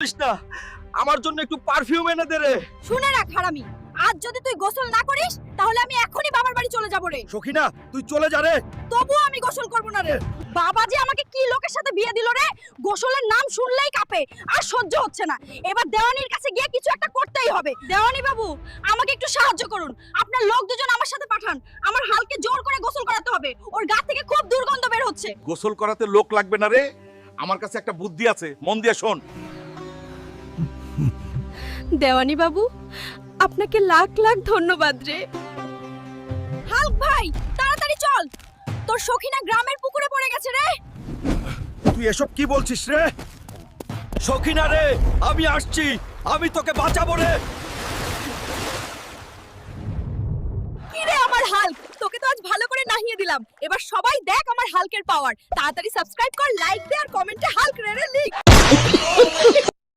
বলিস না, আমার জন্য একটু পারফিউম এনে দে রে। শুনে রাখ হারামি, আজ যদি তুই গোসল না করিস তাহলে আমি এখনই বাবার বাড়ি চলে যাব রে। সখিনা তুই চলে যা রে। তবুও আমি গোসল করব না রে। বাবা যে আমাকে কি লোকের সাথে বিয়ে দিল রে, গোসলের নাম শুনলেই কাঁপে, আর সহ্য হচ্ছে না। এবার দেওয়ানির কাছে গিয়ে কিছু একটা করতেই হবে। দেওয়ানি বাবু, আমাকে একটু সাহায্য করুন। আপনার লোক দুজন আমার সাথে পাঠান, আমার হালকে জোর করে গোসল করাতে হবে। ওর গা থেকে খুব দুর্গন্ধ বের হচ্ছে। গোসল করাতে লোক লাগবে না রে, আমার কাছে একটা বুদ্ধি আছে, মন দিয়ে শোন। দেওয়ানি বাবু, আপনাকে লাখ লাখ ধন্যবাদ রে। হাল্ক ভাই, তাড়াতাড়ি চল, তোর সখিনা গ্রামের পুকুরে পড়ে গেছে রে। তুই এসব কি বলছিস রে? সখিনা রে, আমি আসছি, আমি তোকে বাঁচাবো রে। কি রে আমার হাল্ক, তোকে তো আজ ভালো করে নাহিয়ে দিলাম। এবার সবাই দেখ আমার হাল্কের পাওয়ার। তাড়াতাড়ি সাবস্ক্রাইব কর, লাইক দে আর কমেন্টে হাল্ক রে লিখ।